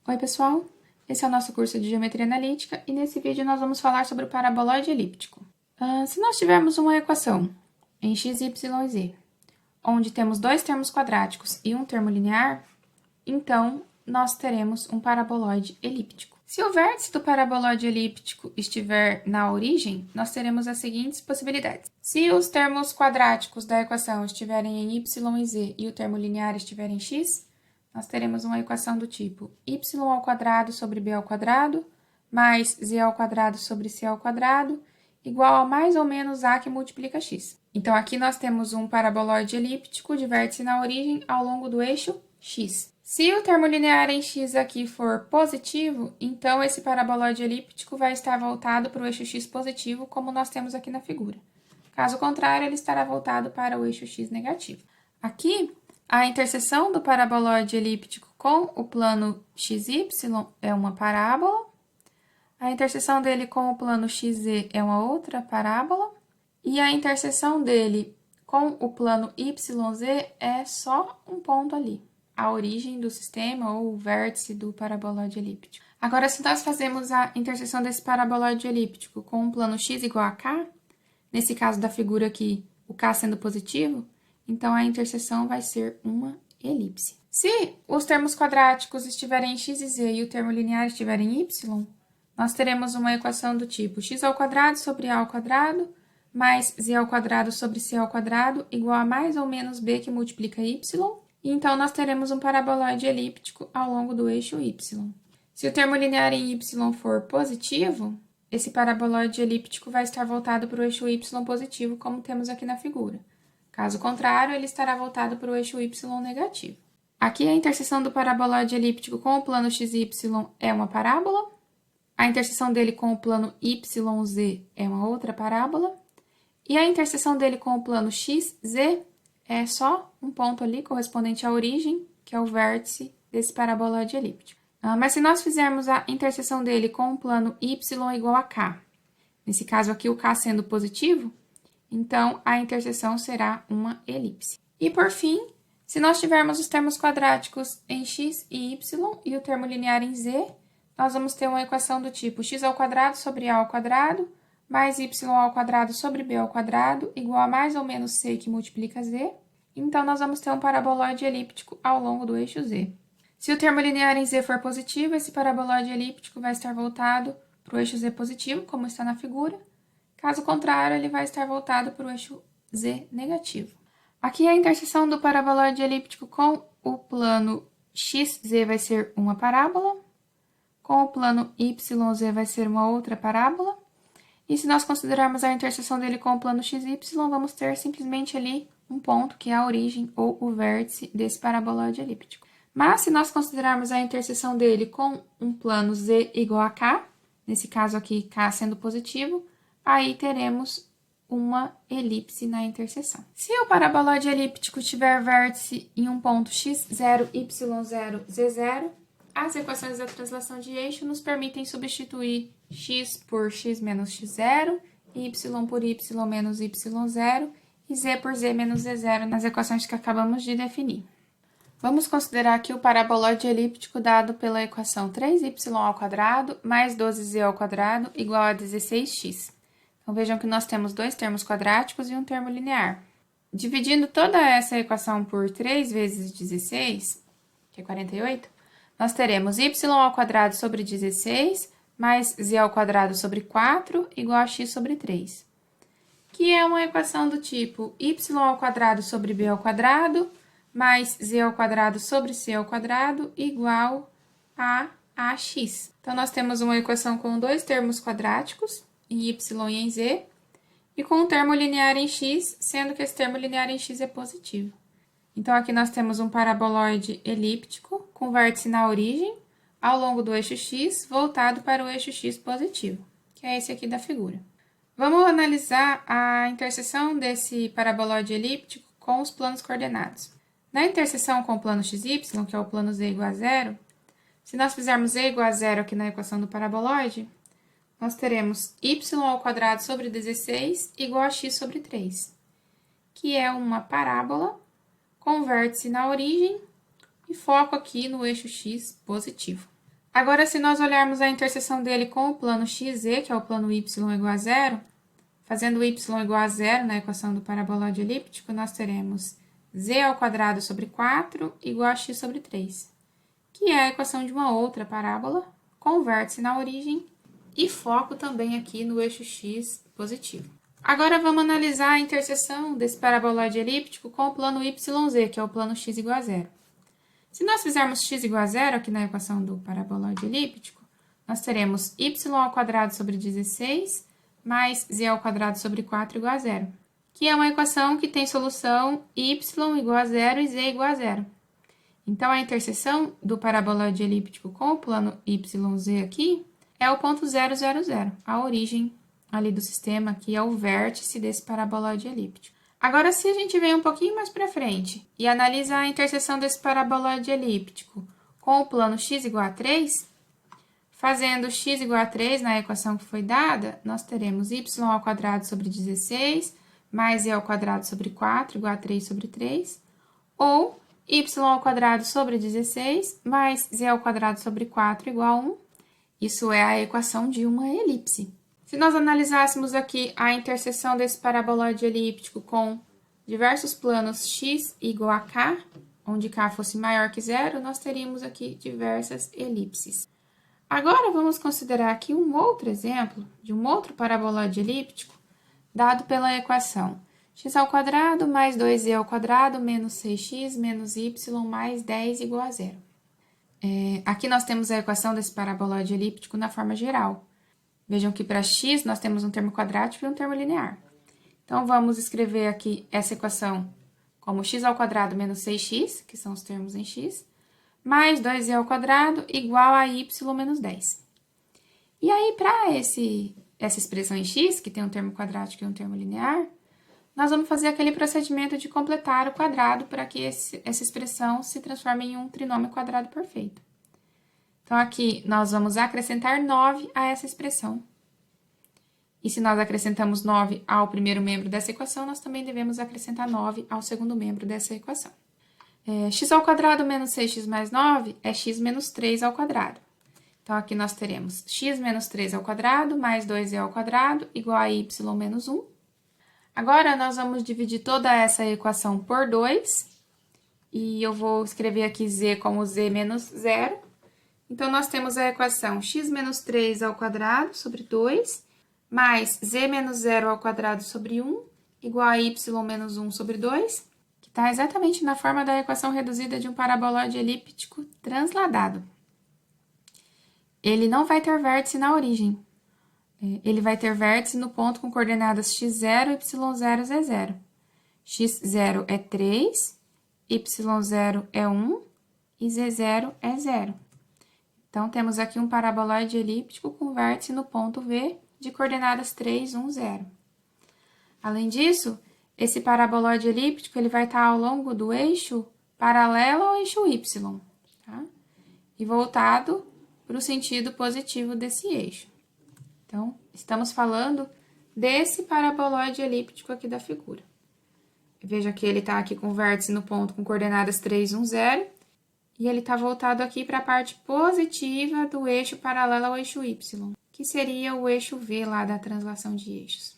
Oi, pessoal! Esse é o nosso curso de Geometria Analítica e nesse vídeo nós vamos falar sobre o paraboloide elíptico. Se nós tivermos uma equação em x, y e z, onde temos dois termos quadráticos e um termo linear, então nós teremos um paraboloide elíptico. Se o vértice do paraboloide elíptico estiver na origem, nós teremos as seguintes possibilidades. Se os termos quadráticos da equação estiverem em y e z e o termo linear estiver em x, nós teremos uma equação do tipo y² sobre b² mais z² sobre c² igual a mais ou menos a que multiplica x. Então, aqui nós temos um paraboloide elíptico de vértice na origem ao longo do eixo x. Se o termo linear em x aqui for positivo, então esse paraboloide elíptico vai estar voltado para o eixo x positivo, como nós temos aqui na figura. Caso contrário, ele estará voltado para o eixo x negativo. Aqui, a interseção do paraboloide elíptico com o plano XY é uma parábola. A interseção dele com o plano XZ é uma outra parábola. E a interseção dele com o plano YZ é só um ponto ali, a origem do sistema ou o vértice do paraboloide elíptico. Agora, se nós fazemos a interseção desse paraboloide elíptico com um plano x igual a k, nesse caso da figura aqui, o k sendo positivo, então a interseção vai ser uma elipse. Se os termos quadráticos estiverem em x e z e o termo linear estiver em y, nós teremos uma equação do tipo x² sobre a² mais z² sobre c² igual a mais ou menos b que multiplica y, e então nós teremos um paraboloide elíptico ao longo do eixo y. Se o termo linear em y for positivo, esse paraboloide elíptico vai estar voltado para o eixo y positivo, como temos aqui na figura. Caso contrário, ele estará voltado para o eixo y negativo. Aqui a interseção do paraboloide elíptico com o plano XY é uma parábola. A interseção dele com o plano YZ é uma outra parábola. E a interseção dele com o plano XZ é só um ponto ali correspondente à origem, que é o vértice desse paraboloide elíptico. Mas se nós fizermos a interseção dele com o plano Y igual a K, nesse caso aqui o K sendo positivo, então a interseção será uma elipse. E por fim, se nós tivermos os termos quadráticos em x e y e o termo linear em z, nós vamos ter uma equação do tipo x² sobre a² mais y² sobre b² igual a mais ou menos c que multiplica z. Então, nós vamos ter um paraboloide elíptico ao longo do eixo z. Se o termo linear em z for positivo, esse paraboloide elíptico vai estar voltado para o eixo z positivo, como está na figura. Caso contrário, ele vai estar voltado para o eixo z negativo. Aqui a interseção do paraboloide elíptico com o plano XZ vai ser uma parábola, com o plano YZ vai ser uma outra parábola, e se nós considerarmos a interseção dele com o plano XY, vamos ter simplesmente ali um ponto que é a origem ou o vértice desse paraboloide elíptico. Mas se nós considerarmos a interseção dele com um plano Z igual a K, nesse caso aqui K sendo positivo, aí teremos uma elipse na interseção. Se o paraboloide elíptico tiver vértice em um ponto x0, y0, z0, as equações da translação de eixo nos permitem substituir x por x menos x0, y por y menos y0 e z por z menos z0 nas equações que acabamos de definir. Vamos considerar aqui o paraboloide elíptico dado pela equação 3y² mais 12z² igual a 16x. Então, vejam que nós temos dois termos quadráticos e um termo linear. Dividindo toda essa equação por 3 vezes 16, que é 48, nós teremos y² sobre 16 mais z² sobre 4 igual a x sobre 3, que é uma equação do tipo y² sobre b² mais z² sobre c² igual a ax. Então, nós temos uma equação com dois termos quadráticos, em y e em z, e com um termo linear em x, sendo que esse termo linear em x é positivo. Então, aqui nós temos um paraboloide elíptico com vértice na origem, ao longo do eixo x, voltado para o eixo x positivo, que é esse aqui da figura. Vamos analisar a interseção desse paraboloide elíptico com os planos coordenados. Na interseção com o plano xy, que é o plano z igual a zero, se nós fizermos z igual a zero aqui na equação do paraboloide, nós teremos y² sobre 16 igual a x sobre 3, que é uma parábola com vértice na origem e foco aqui no eixo x positivo. Agora, se nós olharmos a interseção dele com o plano XZ, que é o plano y igual a zero, fazendo y igual a zero na equação do paraboloide elíptico, nós teremos z ao quadrado sobre 4 igual a x sobre 3, que é a equação de uma outra parábola, com vértice na origem e foco também aqui no eixo x positivo. Agora, vamos analisar a interseção desse paraboloide elíptico com o plano YZ, que é o plano x igual a zero. Se nós fizermos x igual a zero aqui na equação do paraboloide elíptico, nós teremos y ao quadrado sobre 16 mais z ao quadrado sobre 4 igual a zero, que é uma equação que tem solução y igual a zero e z igual a zero. Então, a interseção do paraboloide elíptico com o plano YZ aqui é o ponto 0, 0, 0, a origem ali do sistema, que é o vértice desse paraboloide elíptico. Agora, se a gente vem um pouquinho mais para frente e analisa a interseção desse paraboloide elíptico com o plano x igual a 3, fazendo x igual a 3 na equação que foi dada, nós teremos y ao quadrado sobre 16 mais z ao quadrado sobre 4 igual a 3 sobre 3, ou y ao quadrado sobre 16 mais z ao quadrado sobre 4 igual a 1. Isso é a equação de uma elipse. Se nós analisássemos aqui a interseção desse paraboloide elíptico com diversos planos x igual a k, onde k fosse maior que zero, nós teríamos aqui diversas elipses. Agora, vamos considerar aqui um outro exemplo de um outro paraboloide elíptico, dado pela equação x ao quadrado mais 2z ao quadrado menos 6x menos y mais 10 igual a zero. Aqui nós temos a equação desse paraboloide elíptico na forma geral. Vejam que para x nós temos um termo quadrático e um termo linear. Então, vamos escrever aqui essa equação como x ao quadrado menos 6x, que são os termos em x, mais 2z ao quadrado igual a y menos 10. E aí, para essa expressão em x, que tem um termo quadrático e um termo linear, nós vamos fazer aquele procedimento de completar o quadrado para que essa expressão se transforme em um trinômio quadrado perfeito. Então, aqui nós vamos acrescentar 9 a essa expressão. E se nós acrescentamos 9 ao primeiro membro dessa equação, nós também devemos acrescentar 9 ao segundo membro dessa equação. X ao quadrado menos 6x mais 9 é x menos 3 ao quadrado. Então, aqui nós teremos x menos 3 ao quadrado mais 2z ao quadrado igual a y menos 1. Agora, nós vamos dividir toda essa equação por 2. E eu vou escrever aqui z como z menos 0. Então, nós temos a equação x menos 3 ao quadrado sobre 2, mais z menos 0 ao quadrado sobre 1, igual a y menos 1 sobre 2, que está exatamente na forma da equação reduzida de um paraboloide elíptico transladado. Ele não vai ter vértice na origem. Ele vai ter vértice no ponto com coordenadas x0, y0, z0. x0 é 3, y0 é 1 e z0 é 0. Então, temos aqui um paraboloide elíptico com vértice no ponto V de coordenadas 3, 1, 0. Além disso, esse paraboloide elíptico ele vai estar ao longo do eixo paralelo ao eixo Y, tá? E voltado para o sentido positivo desse eixo. Então, estamos falando desse paraboloide elíptico aqui da figura. Veja que ele está aqui com vértice no ponto com coordenadas 3, 1, 0. E ele está voltado aqui para a parte positiva do eixo paralelo ao eixo Y, que seria o eixo V lá da translação de eixos.